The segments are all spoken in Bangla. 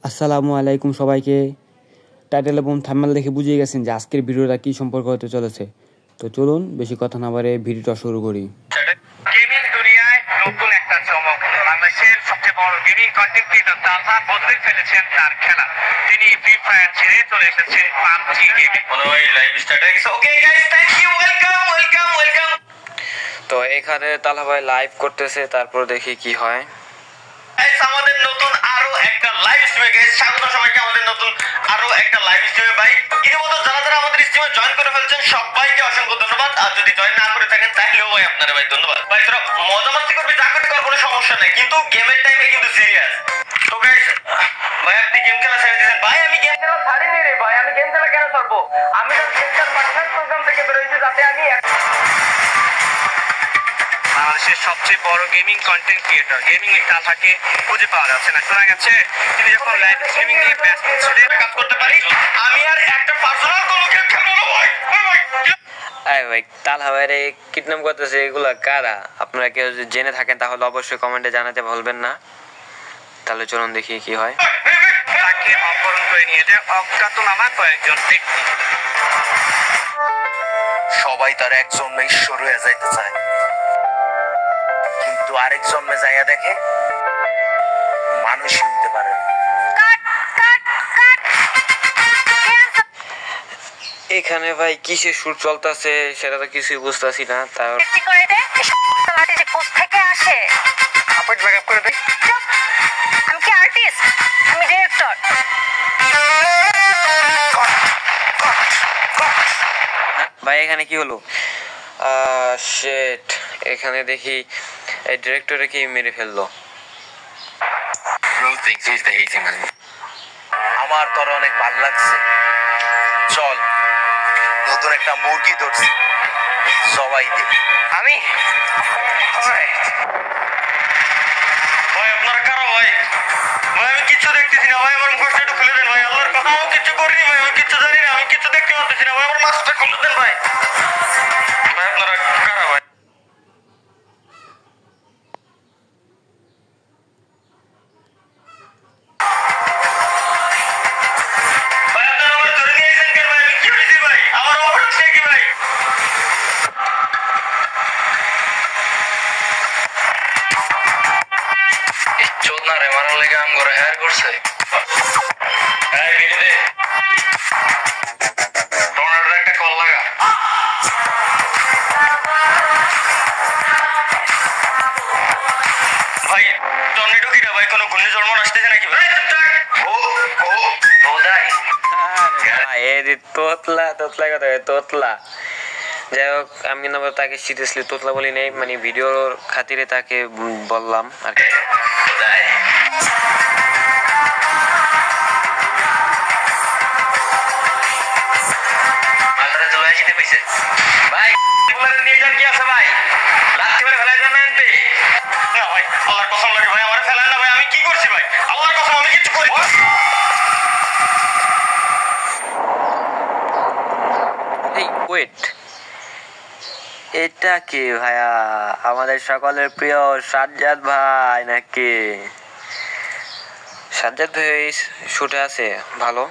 আসসালামু আলাইকুম সবাইকে। টাইটেল এবং থাম্বনেল দেখে বুঝিয়ে গেছেন যে আজকের ভিডিওটা কি সম্পর্ক হতে চলেছে। তো চলুন বেশি কথা না বাড়িয়ে ভিডিওটা শুরু করি। গেমিং দুনিয়ায় নতুন একটা চমক। বাংলাদেশের সবচেয়ে বড় গেমিং কন্টেন্ট ক্রিয়েটর তালহা বদলে ফেলেছেন তার খেলা। তিনি ফ্রি ফায়ার ছেড়ে চলে এসেছেন পাবজি গেমে। মনে হয় লাইভ স্টার্ট হয়ে গেছে। Okay guys, thank you, welcome. তো এখানে তালহা ভাই লাইভ করতেছে, তারপর দেখি কি হয়। আমাদের নতুন আরো একটা লাইভ স্ট্রিমে গাইস স্বাগত সবাইকে আমাদের নতুন আরো একটা লাইভ স্ট্রিমে। ভাই ইতিমধ্যে যারা আমাদের স্ট্রিমে জয়েন করে ফেলছেন সবাইকে অসংখ্য ধন্যবাদ। আর যদি জয়েন না করে থাকেন তাহলেও ভাই আপনারা ভাই ধন্যবাদ। ভাই তোরা মজা মাস্তি করবি, যা করতে কর, কোনো সমস্যা নাই, কিন্তু গেমের টাইমে কিন্তু সিরিয়াস। তো গাইস ভাই আপনি গেম খেলা ছেড়ে দিয়েছেন। ভাই আমি গেম খেলা ছাড়িনি রে ভাই, আমি গেম খেলা কেন ছাড়বো? আমি তো গেম খেলার মাস্টার প্রোগ্রাম থেকে বের হয়েছি যাতে আমি বাংলাদেশের সবচেয়ে বড় গেমিং কন্টেন্ট ক্রিয়েটর গেমিং এর তালহাকে খুঁজে পাওয়া যাচ্ছে না। শোনা গেছে তিনি যখন লাইভ স্ট্রিমিং নিয়ে ব্যস্ত ছিলেন কাজ করতে পারি, আমি আর একটা পার্সোনাল কোনো গেম খেলবো না ভাই। ভাই তালহা ভাইরে কিডন্যাপ করতেছে, এগুলা কারা? আপনারা কেউ যদি জেনে থাকেন তাহলে অবশ্যই কমেন্টে জানাতে ভুলবেন না। তাহলে চলুন দেখি কি হয়। তাকে অপহরণ করে নিয়ে যায় অজ্ঞাতনামা কয়েকজন ব্যক্তি। সবাই তার এক জন্মে ঈশ্বর হয়ে যাইতে চায়, কিন্তু আরেক জন্মে যাইয়া দেখে মানুষই হইতে পারে। এখানে ভাই কিসের শুট চলতেছে সেটা তো কিছুই বুঝতেছি না। তার থেকে আসে আপনি ব্যাকআপ করে দেই। আমি কি আর্টিস্ট? আমি ডিরেক্টর। ভাই এখানে কি হলো? শিট, এখানে দেখি এই ডিরেক্টরে কি মেরে ফেললো। আমার তোর অনেক ভালো লাগছে, চল নতুন একটা মুরগি ধরছি, সবাই দেখি। আমি ভাই আপনারা কারা ভাই? ভাই আমি কিছু দেখতেছি না ভাই, আমার মুখটা একটু খুলে দেন ভাই। আল্লাহর কথা আমি কিছু করিনি ভাই, আমি কিছু জানি না, আমি কিছু দেখতে পাচ্ছি না ভাই, আমার মাস্কটা খুলে দেন ভাই। ভাই আপনারা কারা ভাই? ভাই আপনারা আমার ধরে নিয়ে এসেছেন কেন ভাই? আমি কি হয়েছি ভাই? আমার অপরাধটা কি ভাই? চোদনা রে মারার লেগে আম করে হায়ার করছে। এই বিনি দে, টর্নেডোর একটা কল লাগা। ভাই টর্নেডো কি রে ভাই? কোনো ঘূর্ণিঝড় মনে আসতেছে নাকি ভাই? তোতলা তোতলা কথা, তোতলা। যাই হোক, আমি কিন্তু তাকে সিরিয়াসলি তোতলা বলি নাই, মানে ভিডিওর খাতিরে তাকে বললাম আর কি। ভাই নিয়ে যান কি আছে ভাই? লাঠি মেরে ফেলাই দেন না এনতে? না ভাই আল্লাহর কসম লাগে ভাই, আমার ফেলান না ভাই, আমি কি করছি ভাই? আল্লাহর কসম আমি কিছু করি। এই ওয়েট, এটা কি ভাইয়া? আমাদের সকলের প্রিয় সাজ্জাদ ভাই নাকি? সাজ্জাদ ভাই শুটে আছে ভালো।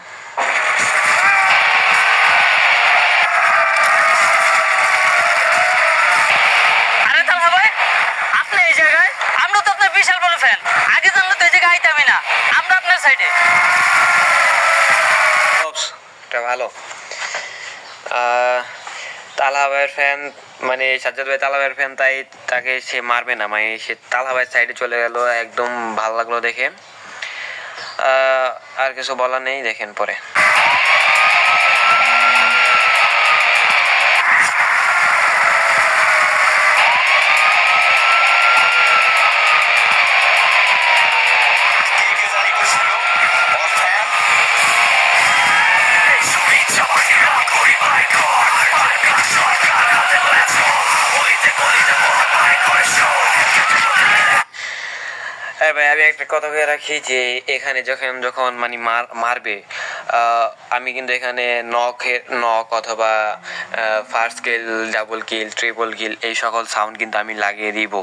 আরে তালহা ভাই, আপনি এই জায়গায়? আমরা তো আপনার বিশাল বড় ফ্যান। আগে জানলে তো এই জায়গায় আইতামই না। আমরা আপনার সাইডে। এটা ভালো। তালহা ভাইয়ের ফ্যান, মানে সাজ্জাদ ভাই তালহা ভাইয়ের ফ্যান, তাই তাকে সে মারবে না, মানে সে তালহা ভাইয়ের সাইডে চলে গেল। একদম ভালো লাগলো দেখে। আর কিছু বলার নেই, দেখেন পরে। ভাই আমি একটা কথা বলে রাখি যে এখানে যখন মানে মারবে, আমি কিন্তু এখানে নক অথবা ফার্স্ট কিল, ডাবল কিল, ট্রিপল কিল এই সকল সাউন্ড কিন্তু আমি লাগিয়ে দিব।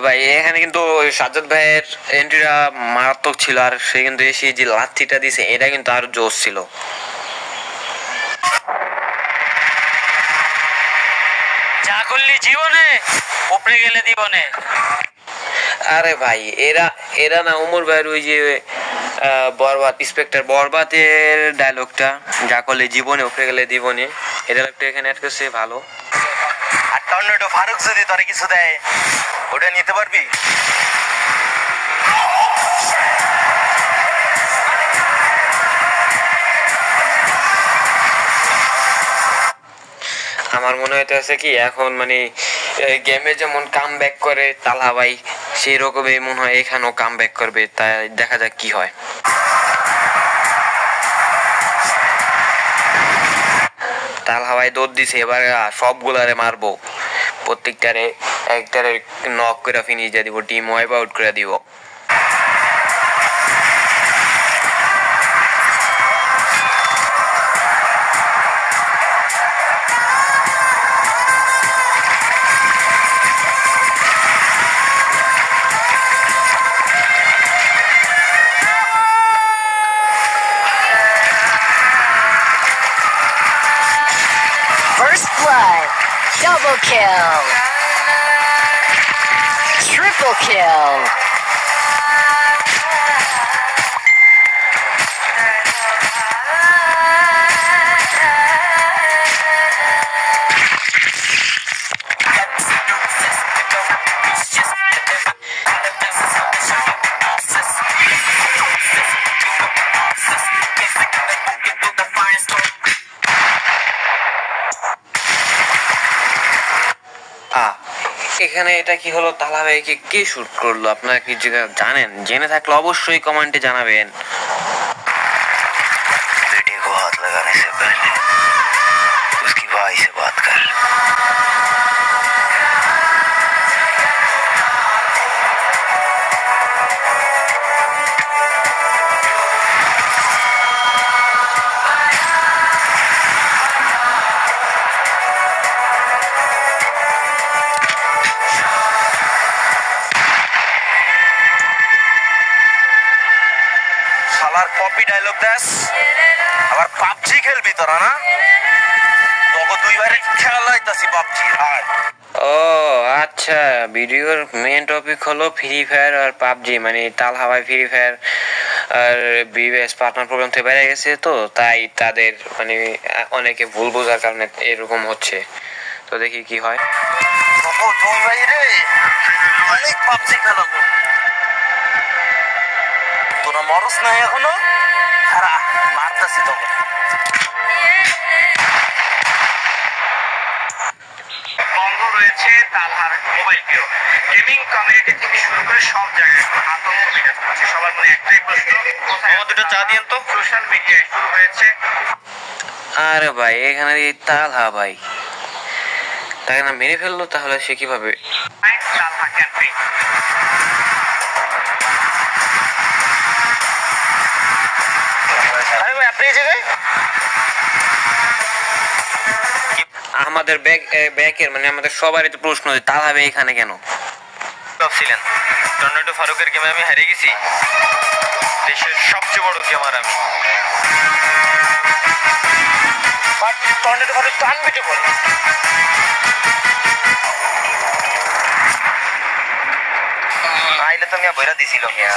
ভাই এখানে কিন্তু সাজ্জাদ ভাইয়ের এন্ট্রিটা মারাত্মক ছিল, আর সে কিন্তু এসে যে লাথিটা দিছে এটা কিন্তু আরো জোশ ছিল। যা করলি জীবনে উপরে গেলে দিবনে। আরে ভাই এরা না ওমর ভাইয়ের ওই যে বরবাদ ইন্সপেক্টর বরবাদের ডায়লগটা, যা করলে জীবনে উপরে গেলে দিবনে, এই ডায়লগটা এখানে অ্যাড করছে ভালো। আর টর্নেডো ফারুক যদি তোরে কিছু দেয় ওটা নিতে পারবি? আমার মনে হইতেছে কি এখন মানে গেমে যেমন কাম ব্যাক করে তালহা ভাই, সেই রকমই মনে হয় এখানেও কাম ব্যাক করবে, তাই দেখা যাক কি হয়। তালহা ভাই দৌড় দিছে, এবার সবগুলারে মারবো, প্রত্যেকটারে একটারে নক করে ফিনিশ দিয়ে দিব, টিম ওয়াইপ আউট করে দিব। First blood, double kill, triple kill. এখানে এটা কি হলো, তালা ভাইকে কে শুট করলো আপনারা কি জানেন? জেনে থাকলে অবশ্যই কমেন্টে জানাবেন। बेटे को हाथ लगाने से पहले उसकी भाई से बात कर। শালার কপি ডায়লগ দাস, আবার পাবজি খেলবি তোরা না? তোকে দুইবারে খেলা লাইতাছি পাবজি। আর ও আচ্ছা, ভিডিওর মেন টপিক হলো ফ্রি ফায়ার আর পাবজি, মানে তালহা ভাই ফ্রি ফায়ার আর বিএস পার্টনার প্রোগ্রাম থেকে বেড়ে গেছে, তো তাই তাদের মানে অনেকে ভুল বোঝার কারণে এরকম হচ্ছে। তো দেখি কি হয়। তোকে দুই ভাই রে অনেক পাবজি খেলাবো, তোরা মরস নাই এখনো? খারা মারতাছি তোকে। বন্ধ রয়েছে তালহার মোবাইলকেও। গেমিং কমিউনিটি থেকে শুরু করে সব জায়গায় আতঙ্ক বিরাজ করছে। সবার মনে একটাই প্রশ্ন, আমার দুটো চা দিয়েন তো। সোশ্যাল মিডিয়ায় শুরু হয়েছে। আরে ভাই এখানে তালহা ভাই তাকে না মেরে ফেললো, তাহলে সে কিভাবে? তালহা ক্যাম্পেইন। আরে ভাই আপনি এই জায়গায়? আমাদের ব্যাকের মানে আমাদের সবারই তো প্রশ্ন যে তালহা ভাই এখানে কেন? ভাবছিলেন টর্নেডো ফারুকের গেমে আমি হেরে গেছি? দেশের সবচেয়ে বড় গেমার আমি। বাট টর্নেডো ফারুক তো আনবিটেবল। আইলে তো মিয়া বইরা দিছিল মিয়া,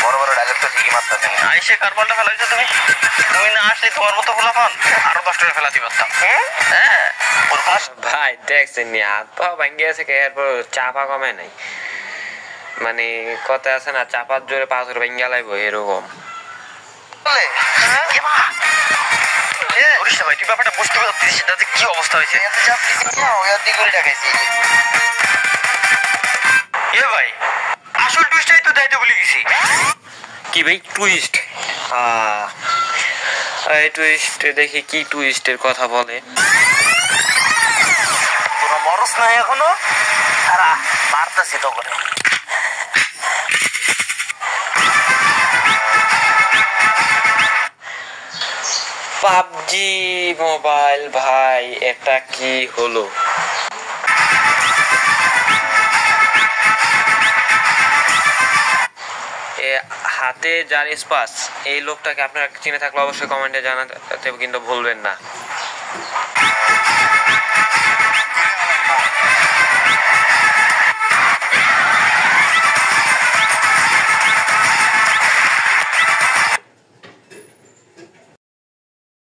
বড় বড় ডায়লগ তো ঠিকই মারতেছেন। আইসে কার বলটা ফেলাইছো তুমি? তুমি না আসলে তোমার মতো ফোলা পান আরো 10টা ফেলাতে পারতাম। হ্যাঁ ভাই দেখছেন নি হাত পা ভাঙ্গে আছে, এরপর চাপা কমে নাই, মানে কথা আছে না চাপার জোরে পাথর ভেঙ্গে লাইবো এরকম। ভাই তুই ব্যাপারটা বুঝতে পারছিস তাতে কি অবস্থা হয়েছে? এ ভাই আসল টুইস্টটাই তো দাইতে ভুলে গেছি। কি ভাই টুইস্ট? এই টুইস্ট দেখি কি টুইস্টের কথা বলে। তোরা মরস নাই এখনো? আরা মারতাছি তো করে। পাবজি মোবাইল ভাই এটা কি হলো? হাতে যার স্পাস এই লোকটাকে আপনারা চিনে থাকলে অবশ্যই কমেন্টে জানাতে কিন্তু ভুলবেন না।